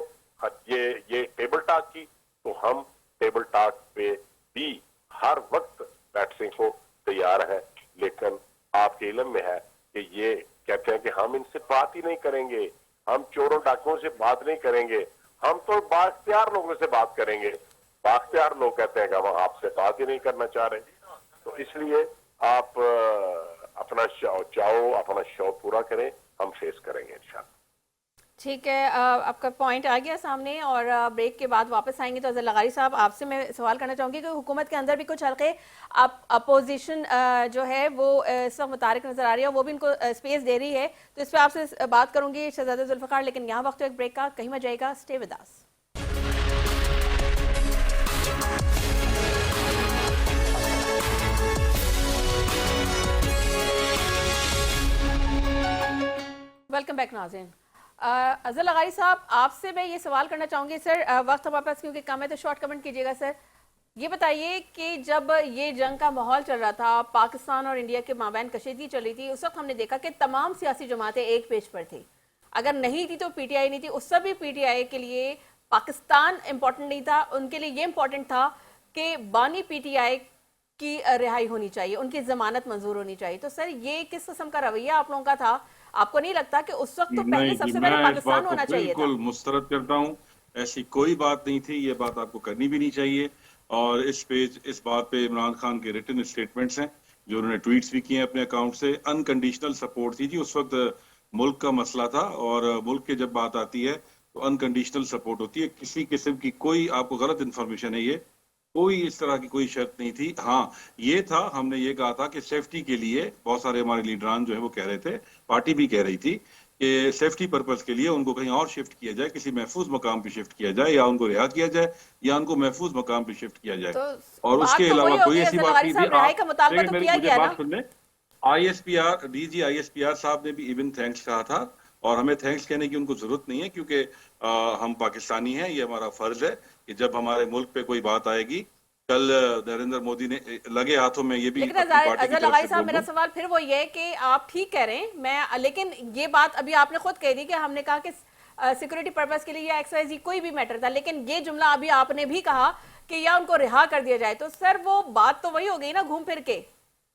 Speaker 4: ये टेबल टॉक की, तो हम टेबल टॉक पे भी हर वक्त बैठने को तैयार है। लेकिन आपके इल्म में है कि ये कहते हैं कि हम इनसे बात ही नहीं करेंगे, हम चोरों डाकुओं से बात नहीं करेंगे, हम तो बाख्तियार लोगों से बात करेंगे। बाख्तियार लोग कहते हैं कि हम आपसे बात ही नहीं करना चाह रहे। तो इसलिए आप अपना चाहो अपना शौक पूरा करें, हम फेस करेंगे इंशाल्लाह।
Speaker 1: ठीक है, आपका पॉइंट आ गया सामने और ब्रेक के बाद वापस आएंगे। तो अज़र लगारी साहब, आपसे मैं सवाल करना चाहूँगी कि हुकूमत के अंदर भी कुछ हल्के अपोजिशन जो है वो इस वक्त मुतारिक नजर आ रही है, वो भी इनको स्पेस दे रही है। तो इस पर आपसे बात करूँगी शहजादा जुल्फ़िकार, लेकिन यहाँ वक्त एक ब्रेक का, कहीं मत जाएगा, stay with us. Welcome back नाज़रीन। अज़र लगारी साहब, आपसे मैं ये सवाल करना चाहूँगी सर, वक्त हमारे पास क्योंकि कम है तो शॉर्ट कमेंट कीजिएगा सर। ये बताइए कि जब ये जंग का माहौल चल रहा था, पाकिस्तान और इंडिया के माबैन कशीदगी चल रही थी, उस वक्त हमने देखा कि तमाम सियासी जमातें एक पेज पर थी। अगर नहीं थी तो पीटीआई नहीं थी। उस सब भी पीटीआई के लिए पाकिस्तान इम्पोर्टेंट नहीं था, उनके लिए ये इम्पोर्टेंट था कि बानी पीटीआई की रिहाई होनी चाहिए, उनकी जमानत मंजूर होनी चाहिए। तो सर ये किस किस्म का रवैया आप लोगों का था? आपको नहीं लगता कि उस वक्त तो पहले सबसे पहले पाकिस्तान होना चाहिए था?
Speaker 3: बिल्कुल मुस्तरद करता हूँ, ऐसी कोई बात नहीं थी, ये बात आपको करनी भी नहीं चाहिए। और इस बात पे इमरान खान के रिटन स्टेटमेंट्स हैं जो उन्होंने ट्वीट्स भी किए हैं अपने अकाउंट से। अनकंडीशनल सपोर्ट थी जी, उस वक्त मुल्क का मसला था, और मुल्क की जब बात आती है तो अनकंडीशनल सपोर्ट होती है। किसी किस्म की कोई आपको गलत इन्फॉर्मेशन है, ये कोई इस तरह की कोई शर्त नहीं थी। हाँ, ये था, हमने ये कहा था कि सेफ्टी के लिए बहुत सारे हमारे लीडरान जो है वो कह रहे थे, पार्टी भी कह रही थी कि सेफ्टी पर्पस के लिए उनको कहीं और शिफ्ट किया जाए, किसी महफूज मकाम पे शिफ्ट किया जाए, या उनको रिहा किया जाए, या उनको महफूज मकाम पे शिफ्ट किया जाए।
Speaker 1: तो
Speaker 3: और उसके अलावा कोई ऐसी बात नहीं
Speaker 1: थी।
Speaker 3: ISPR DG ISPR साहब ने भी इवन थैंक्स कहा था, और हमें थैंक्स कहने की उनको जरूरत नहीं है, क्योंकि हम पाकिस्तानी हैं, ये हमारा फर्ज है कि जब हमारे मुल्क पे कोई बात आएगी, कल नरेंद्र मोदी ने लगे हाथों में ये भी।
Speaker 1: लेकिन अज़र लगाई साहब, मेरा सवाल फिर वो ये है कि आप ठीक कह रहे हैं, मैं लेकिन ये बात अभी आपने खुद कह दी कि हमने कहा कि सिक्योरिटी पर्पस के लिए या XYZ कोई भी मैटर था, लेकिन ये जुमला अभी आपने भी कहा कि या उनको रिहा कर दिया जाए। तो सर वो बात तो वही हो गई ना, घूम फिर के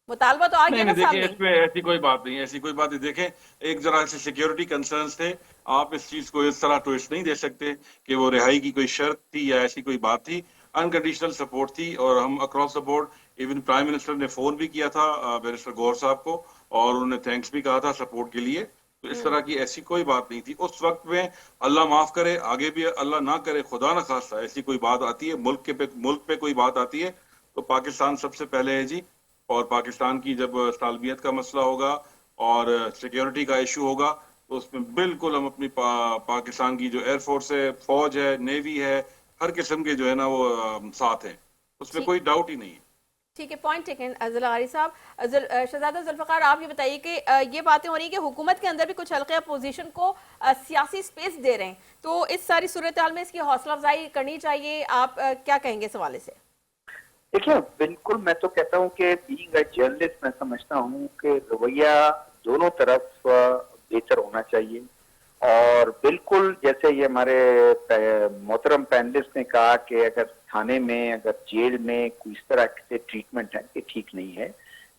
Speaker 1: मुतालबा तो आ गया ना सामने।
Speaker 3: इसमें ऐसी कोई बात नहीं, ऐसी कोई बात नहीं। देखें, एक जरा से सिक्योरिटी कंसर्न्स थे, आप इस चीज को इस तरह ट्विस्ट नहीं दे सकते कि वो रिहाई की कोई शर्त थी या ऐसी कोई बात थी। अनकंडीशनल सपोर्ट थी, और हम across the board, even prime minister ने फोन भी किया था बैरिस्टर गौहर साहब को, और उन्होंने थैंक्स भी कहा था सपोर्ट के लिए। तो इस तरह की ऐसी कोई बात नहीं थी उस वक्त में। अल्लाह माफ करे, आगे भी अल्लाह ना करे, खुदा ना खास्ता ऐसी कोई बात आती है, मुल्क पे कोई बात आती है तो पाकिस्तान सबसे पहले है जी। और पाकिस्तान की जब सालमियत का मसला होगा और सिक्योरिटी का इशू होगा, तो उसमें बिल्कुल हम अपनी पाकिस्तान की जो एयरफोर्स है, फौज है, नेवी है, हर किस्म के जो है ना वो साथ हैं, उसमें कोई डाउट ही नहीं है।
Speaker 1: ठीक है, पॉइंट टेकन। अज़र लगारी साहब, शहजादा जुल्फ़िकार, आप ये बताइए कि ये बातें हो रही है कि हुकूमत के अंदर भी कुछ हल्के अपोजिशन को सियासी स्पेस दे रहे हैं, तो इस सारी सूरत हाल में इसकी हौसला अफजाई करनी चाहिए, आप क्या कहेंगे इस हवाले से?
Speaker 5: देखिए, बिल्कुल मैं तो कहता हूँ कि बीइंग अ जर्नलिस्ट मैं समझता हूँ कि रवैया दोनों तरफ बेहतर होना चाहिए। और बिल्कुल जैसे ये हमारे मोहतरम पैनलिस्ट ने कहा कि अगर थाने में, अगर जेल में कोई इस तरह से ट्रीटमेंट है कि ठीक नहीं है,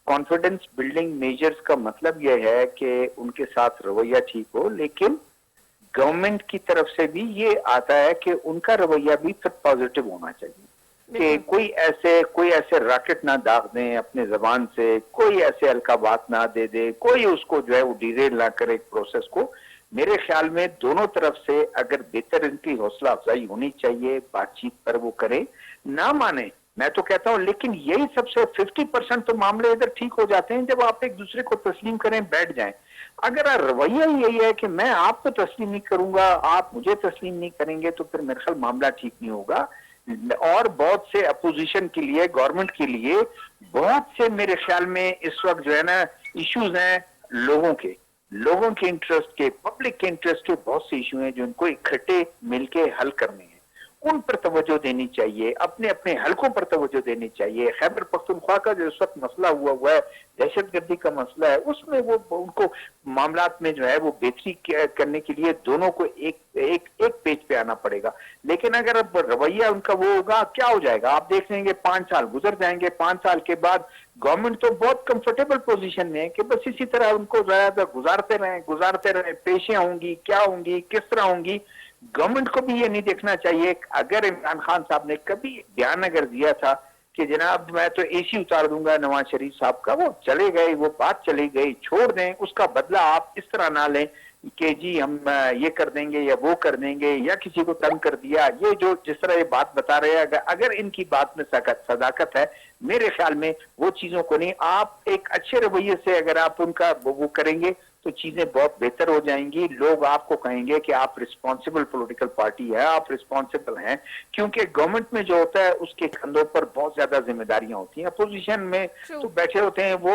Speaker 5: कॉन्फिडेंस बिल्डिंग मेजर्स का मतलब यह है कि उनके साथ रवैया ठीक हो, लेकिन गवर्नमेंट की तरफ से भी ये आता है कि उनका रवैया भी फिर पॉजिटिव होना चाहिए, कि कोई ऐसे रॉकेट ना दाग दें अपने जबान से, कोई ऐसे हल्का बात ना दे दे, कोई उसको जो है वो डिरेल ना करे प्रोसेस को। मेरे ख्याल में दोनों तरफ से अगर बेहतर इनकी हौसला अफजाई होनी चाहिए, बातचीत पर वो करे, ना माने मैं तो कहता हूं, लेकिन यही सबसे 50% तो मामले इधर ठीक हो जाते हैं जब आप एक दूसरे को तस्लीम करें, बैठ जाएं। अगर रवैया ही यही है कि मैं आपको तस्लीम नहीं करूंगा, आप मुझे तस्लीम नहीं करेंगे, तो फिर मेरे ख्याल मामला ठीक नहीं होगा। और बहुत से अपोजिशन के लिए, गवर्नमेंट के लिए बहुत से मेरे ख्याल में इस वक्त जो है ना इश्यूज हैं लोगों के इंटरेस्ट के, पब्लिक के इंटरेस्ट के बहुत से इशू हैं जो उनको इकट्ठे मिलके हल करने हैं। उन पर तवज्जो देनी चाहिए, अपने अपने हलकों पर तवज्जो देनी चाहिए। खैबर पख्तूनख्वा का जो इस वक्त मसला हुआ है, दहशतगर्दी का मसला है, उसमें वो उनको मामलात में जो है वो बेहतरी करने के लिए दोनों को एक पेज पे आना पड़ेगा। लेकिन अगर अब रवैया उनका वो होगा, क्या हो जाएगा आप देख लेंगे, 5 साल गुजर जाएंगे, 5 साल के बाद गवर्नमेंट तो बहुत कंफर्टेबल पोजीशन में है कि बस इसी तरह उनको ज्यादा गुजारते रहे, पेशें होंगी, क्या होंगी, किस तरह होंगी। गवर्नमेंट को भी ये नहीं देखना चाहिए। अगर इमरान खान साहब ने कभी बयान अगर दिया था कि जनाब मैं तो एसी उतार दूंगा नवाज शरीफ साहब का, वो चले गए, वो बात चली गई, छोड़ दें, उसका बदला आप इस तरह ना लें कि जी हम ये कर देंगे या वो कर देंगे या किसी को तंग कर दिया। ये जो जिस तरह ये बात बता रहे हैं, अगर इनकी बात में सदाकत है, मेरे ख्याल में वो चीजों को नहीं, आप एक अच्छे रवैये से अगर आप उनका वो करेंगे तो चीजें बहुत बेहतर हो जाएंगी। लोग आपको कहेंगे कि आप रिस्पॉन्सिबल पॉलिटिकल पार्टी है, आप रिस्पॉन्सिबल हैं, क्योंकि गवर्नमेंट में जो होता है उसके कंधों पर बहुत ज्यादा जिम्मेदारियां होती हैं। अपोजिशन में तो बैठे होते हैं वो,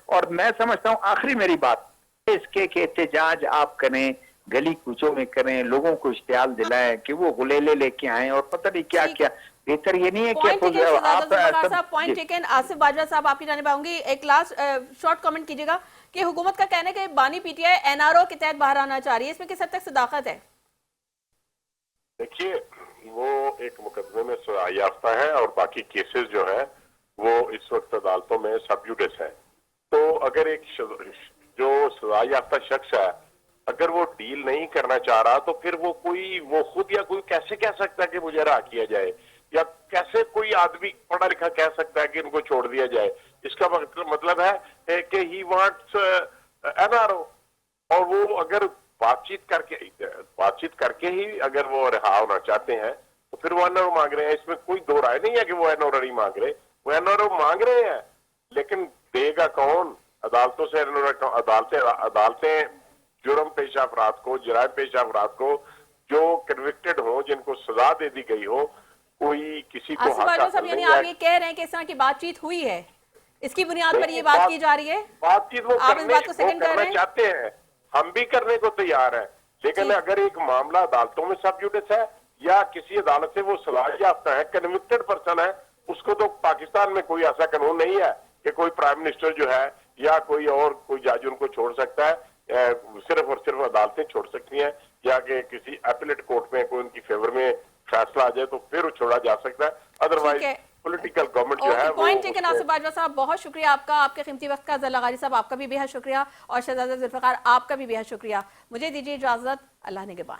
Speaker 5: और मैं समझता हूँ आखिरी मेरी बात इसके कि एहतजाज आप करें, गली कूचों में करें, लोगों को इश्तियाल दिलाएं कि वो गुलेले लेके आए और पता नहीं क्या क्या। बेहतर ये नहीं है कि
Speaker 1: पॉइंट टेकन। आसिफ बाजवा साहब आपकी जानिब आऊंगी, एक लास्ट शॉर्ट कमेंट कीजिएगा कि हुकूमत का कहना है कि बानी पीटीआई एनआरओ के तहत बाहर आना चाह रही है, इसमें किस हद तक सदाकत है?
Speaker 4: देखिए, वो एक मुकदमे में सजा याफ्ता है और बाकी केसेस जो है वो इस वक्त अदालतों में सब जुडिस है। तो अगर एक जो सजा याफ्ता शख्स है अगर वो डील नहीं करना चाह रहा तो फिर वो खुद या कोई कैसे कह सकता है कि मुझे रहा किया जाए, या कैसे कोई आदमी पढ़ा लिखा कह सकता है कि इनको छोड़ दिया जाए? इसका मतलब है कि ही वांट्स एनआरओ, और वो अगर बातचीत करके ही अगर वो रिहा होना चाहते हैं तो फिर वो एनआरओ मांग रहे हैं। इसमें कोई दो राय नहीं है कि वो एनआरओ नहीं मांग रहे, वो एनआरओ मांग रहे हैं, लेकिन देगा कौन? अदालतों से अदालतें जुर्म पेश अफराद को, जराइम पेश अफराद को जो कन्विक्टेड हो, जिनको सजा दे दी गई हो, कोई किसी को
Speaker 1: यानी आप ये कह रहे हैं कि इस तरह की बातचीत हुई है, इसकी बुनियाद पर ये बात की जा रही है?
Speaker 4: बातचीत वो
Speaker 1: आप इस बात को सेकंड कर रहे हैं?
Speaker 4: चाहते हैं, हम भी करने को तैयार हैं, लेकिन अगर एक मामला अदालतों में सब जुडिस है या किसी अदालत से वो सलाह याफ्ता है, कन्विक्टेड पर्सन है, उसको तो पाकिस्तान में कोई ऐसा कानून नहीं है कि कोई प्राइम मिनिस्टर जो है या कोई जज उनको छोड़ सकता है। सिर्फ और सिर्फ अदालतें छोड़ सकती हैं, या कि किसी अपीलेट कोर्ट में कोई उनकी फेवर में फैसला आ जाए तो फिर वो छोड़ा जा सकता है। अदरवाइज पॉलिटिकल गवर्नमेंट जो है
Speaker 1: पॉइंट टेकन। आसिफ बाजवा साहब बहुत शुक्रिया आपका, आपके कीमती वक्त का। जला गारी साहब आपका भी बेहद शुक्रिया, और शहजादा जुल्फिकार आपका भी बेहद शुक्रिया। मुझे दीजिए इजाजत, अल्लाह निगहबान।